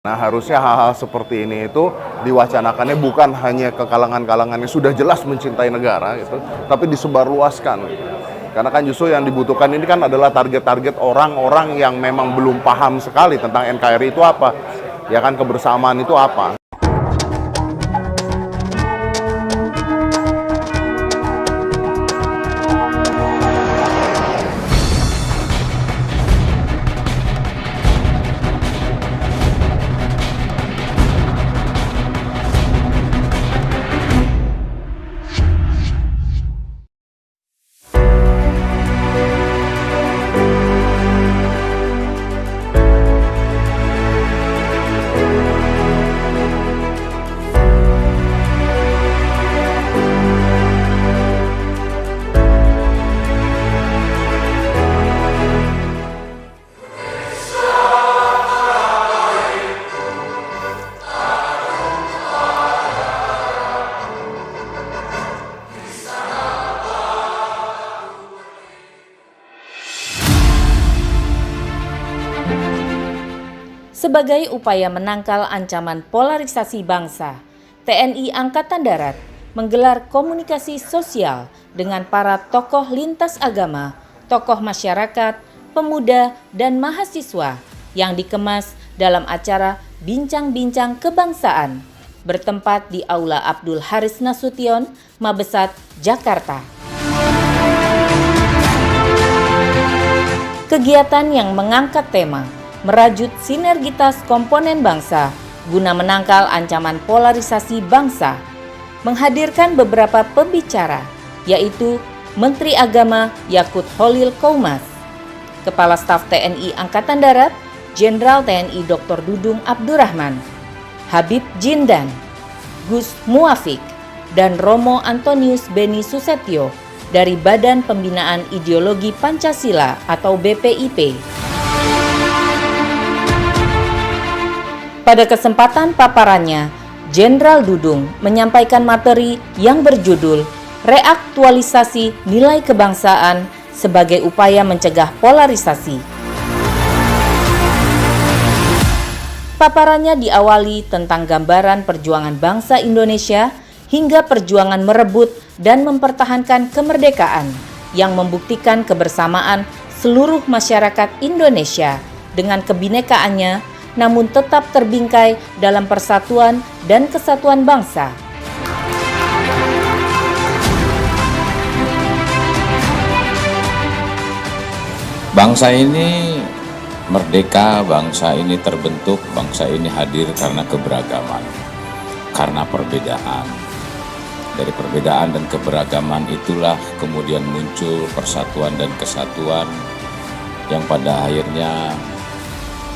Nah, harusnya hal-hal seperti ini itu diwacanakannya bukan hanya ke kalangan-kalangan yang sudah jelas mencintai negara gitu, tapi disebarluaskan. Karena kan justru yang dibutuhkan ini kan adalah target-target orang-orang yang memang belum paham sekali tentang NKRI itu apa. Ya kan, kebersamaan itu apa. Sebagai upaya menangkal ancaman polarisasi bangsa, TNI Angkatan Darat menggelar komunikasi sosial dengan para tokoh lintas agama, tokoh masyarakat, pemuda, dan mahasiswa yang dikemas dalam acara Bincang-Bincang Kebangsaan bertempat di Aula Abdul Haris Nasution, Mabesat, Jakarta. Kegiatan yang mengangkat tema merajut sinergitas komponen bangsa guna menangkal ancaman polarisasi bangsa, menghadirkan beberapa pembicara, yaitu Menteri Agama Yakut Khalil Qoumas, Kepala Staf TNI Angkatan Darat Jenderal TNI Dr. Dudung Abdurrahman, Habib Jindan, Gus Muafik, dan Romo Antonius Beni Susetio dari Badan Pembinaan Ideologi Pancasila atau BPIP. Pada kesempatan paparannya, Jenderal Dudung menyampaikan materi yang berjudul Reaktualisasi Nilai Kebangsaan sebagai upaya mencegah polarisasi. Paparannya diawali tentang gambaran perjuangan bangsa Indonesia hingga perjuangan merebut dan mempertahankan kemerdekaan yang membuktikan kebersamaan seluruh masyarakat Indonesia dengan kebinekaannya, namun tetap terbingkai dalam persatuan dan kesatuan bangsa. Bangsa ini merdeka, bangsa ini terbentuk, bangsa ini hadir karena keberagaman, karena perbedaan. Dari perbedaan dan keberagaman itulah kemudian muncul persatuan dan kesatuan yang pada akhirnya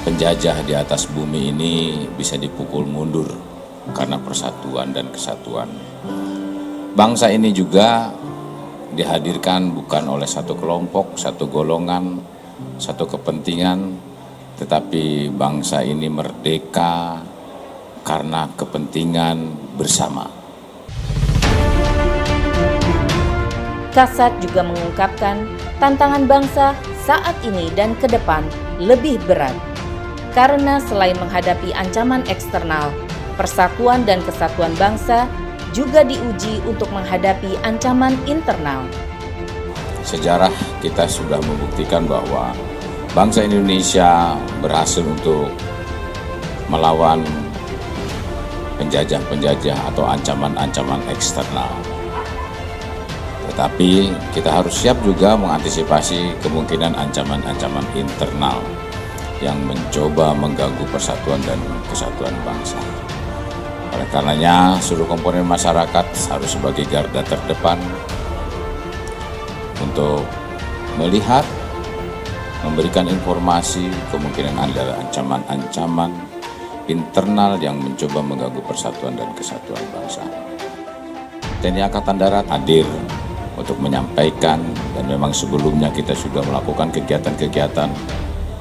penjajah di atas bumi ini bisa dipukul mundur karena persatuan dan kesatuan. Bangsa ini juga dihadirkan bukan oleh satu kelompok, satu golongan, satu kepentingan, tetapi bangsa ini merdeka karena kepentingan bersama. Kasat juga mengungkapkan tantangan bangsa saat ini dan ke depan lebih berat. Karena selain menghadapi ancaman eksternal, persatuan dan kesatuan bangsa juga diuji untuk menghadapi ancaman internal. Sejarah kita sudah membuktikan bahwa bangsa Indonesia berhasil untuk melawan penjajah-penjajah atau ancaman-ancaman eksternal. Tetapi kita harus siap juga mengantisipasi kemungkinan ancaman-ancaman internal yang mencoba mengganggu persatuan dan kesatuan bangsa. Oleh karenanya, seluruh komponen masyarakat harus sebagai garda terdepan untuk melihat, memberikan informasi kemungkinan ada ancaman-ancaman internal yang mencoba mengganggu persatuan dan kesatuan bangsa. TNI Angkatan Darat hadir untuk menyampaikan, dan memang sebelumnya kita sudah melakukan kegiatan-kegiatan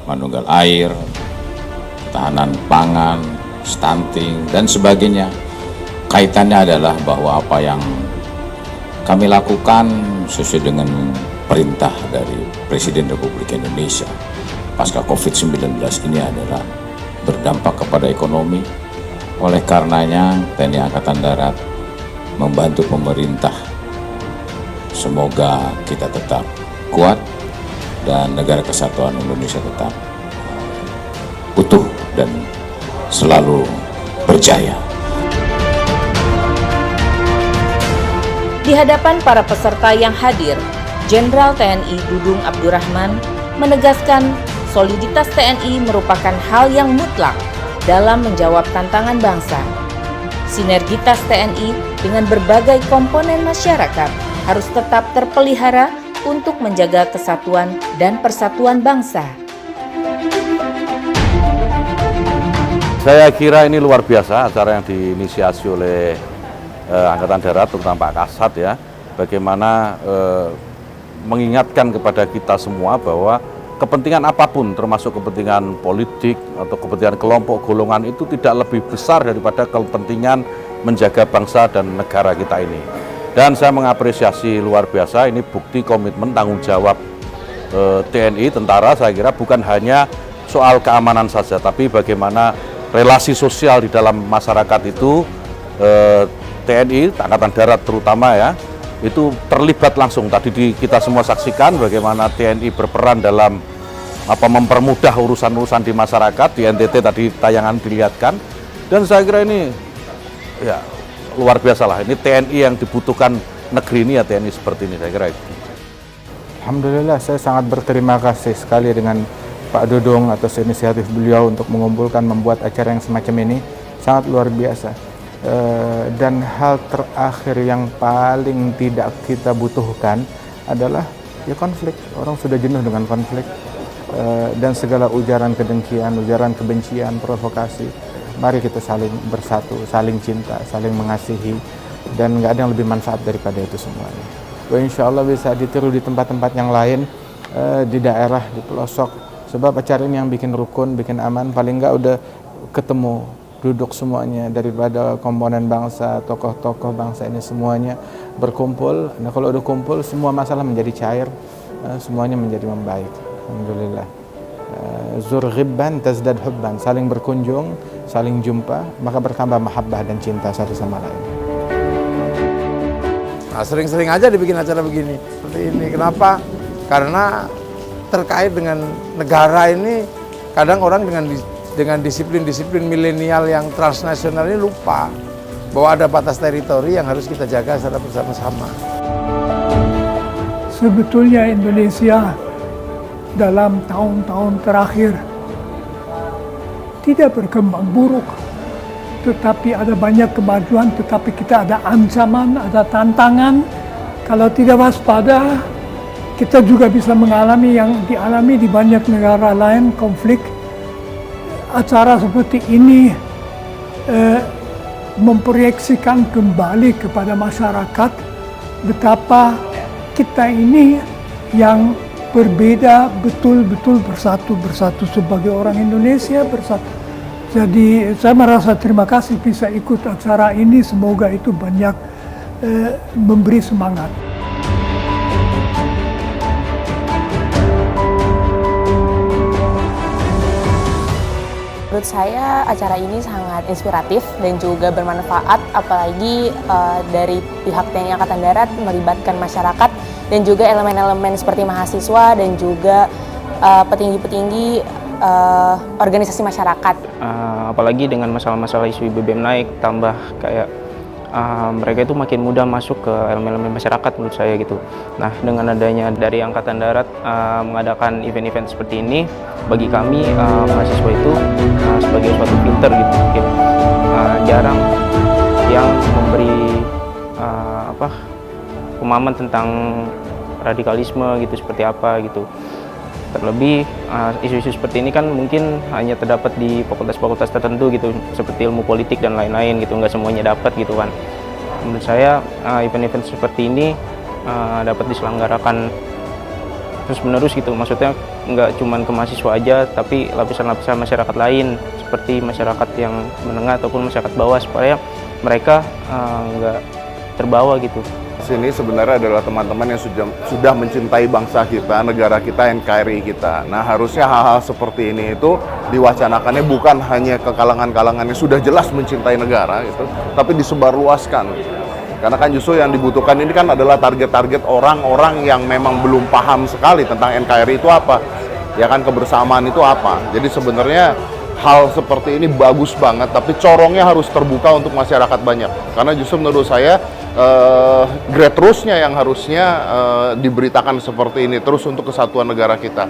manunggal air, ketahanan pangan, stunting, dan sebagainya. Kaitannya adalah bahwa apa yang kami lakukan sesuai dengan perintah dari Presiden Republik Indonesia pasca COVID-19 ini adalah berdampak kepada ekonomi. Oleh karenanya TNI Angkatan Darat membantu pemerintah. Semoga kita tetap kuat dan negara kesatuan Indonesia tetap utuh dan selalu berjaya. Di hadapan para peserta yang hadir, Jenderal TNI Dudung Abdurrahman menegaskan soliditas TNI merupakan hal yang mutlak dalam menjawab tantangan bangsa. Sinergitas TNI dengan berbagai komponen masyarakat harus tetap terpelihara untuk menjaga kesatuan dan persatuan bangsa. Saya kira ini luar biasa acara yang diinisiasi oleh Angkatan Darat, terutama Pak Kasat ya, bagaimana mengingatkan kepada kita semua bahwa kepentingan apapun, termasuk kepentingan politik atau kepentingan kelompok golongan itu tidak lebih besar daripada kepentingan menjaga bangsa dan negara kita ini. Dan saya mengapresiasi luar biasa, ini bukti komitmen tanggung jawab TNI, tentara, saya kira bukan hanya soal keamanan saja, tapi bagaimana relasi sosial di dalam masyarakat itu, TNI, Angkatan Darat terutama ya, itu terlibat langsung. Tadi kita semua saksikan bagaimana TNI berperan dalam mempermudah urusan-urusan di masyarakat. Di NTT tadi tayangan dilihatkan, dan saya kira ini ya luar biasa lah. Ini TNI yang dibutuhkan negeri ini ya, TNI seperti ini, saya kira itu. Alhamdulillah, saya sangat berterima kasih sekali dengan Pak Dudung atas inisiatif beliau untuk mengumpulkan, membuat acara yang semacam ini. Sangat luar biasa. Dan hal terakhir yang paling tidak kita butuhkan adalah ya konflik. Orang sudah jenuh dengan konflik dan segala ujaran kedengkian, ujaran kebencian, provokasi. Mari kita saling bersatu, saling cinta, saling mengasihi, dan nggak ada yang lebih manfaat daripada itu semuanya. Insya Allah bisa ditiru di tempat-tempat yang lain, di daerah, di pelosok. Sebab acara ini yang bikin rukun, bikin aman, paling nggak udah ketemu, duduk semuanya, daripada komponen bangsa, tokoh-tokoh bangsa ini semuanya berkumpul. Nah kalau udah kumpul, semua masalah menjadi cair, semuanya menjadi membaik. Alhamdulillah. Zur ghibban tazdad hubban, saling berkunjung, saling jumpa, maka bertambah mahabbah dan cinta satu sama lain. Nah, sering-sering aja dibikin acara begini, seperti ini. Kenapa? Karena terkait dengan negara ini, kadang orang dengan disiplin-disiplin milenial yang transnasional ini lupa bahwa ada batas teritori yang harus kita jaga secara bersama-sama. Sebetulnya Indonesia dalam tahun-tahun terakhir tidak berkembang buruk, tetapi ada banyak kemajuan, tetapi kita ada ancaman, ada tantangan. Kalau tidak waspada, kita juga bisa mengalami yang dialami di banyak negara lain, konflik. Acara seperti ini memproyeksikan kembali kepada masyarakat betapa kita ini yang berbeda betul-betul bersatu sebagai orang Indonesia bersatu. Jadi saya merasa terima kasih bisa ikut acara ini, semoga itu banyak memberi semangat. Menurut saya acara ini sangat inspiratif dan juga bermanfaat, apalagi dari pihak TNI Angkatan Darat melibatkan masyarakat dan juga elemen-elemen seperti mahasiswa dan juga petinggi-petinggi organisasi masyarakat. Apalagi dengan masalah-masalah isu BBM naik, tambah kayak mereka itu makin mudah masuk ke elemen-elemen masyarakat menurut saya gitu. Nah, dengan adanya dari Angkatan Darat mengadakan event-event seperti ini, bagi kami mahasiswa itu sebagai suatu filter gitu, mungkin jarang yang memberi pemahaman tentang radikalisme gitu, seperti apa gitu. Terlebih isu-isu seperti ini kan mungkin hanya terdapat di fakultas-fakultas tertentu gitu, seperti ilmu politik dan lain-lain gitu, nggak semuanya dapat gitu kan. Menurut saya event-event seperti ini dapat diselenggarakan terus-menerus gitu, maksudnya nggak cuma ke mahasiswa aja, tapi lapisan-lapisan masyarakat lain, seperti masyarakat yang menengah ataupun masyarakat bawah, supaya mereka nggak terbawa gitu. Sini sebenarnya adalah teman-teman yang sudah mencintai bangsa kita, negara kita, NKRI kita. Nah, harusnya hal-hal seperti ini itu diwacanakannya bukan hanya ke kalangan-kalangan yang sudah jelas mencintai negara gitu, tapi disebarluaskan. Karena kan justru yang dibutuhkan ini kan adalah target-target orang-orang yang memang belum paham sekali tentang NKRI itu apa. Ya kan, kebersamaan itu apa. Jadi sebenarnya hal seperti ini bagus banget, tapi corongnya harus terbuka untuk masyarakat banyak. Karena justru menurut saya grassroots-nya yang harusnya diberitakan seperti ini terus untuk kesatuan negara kita.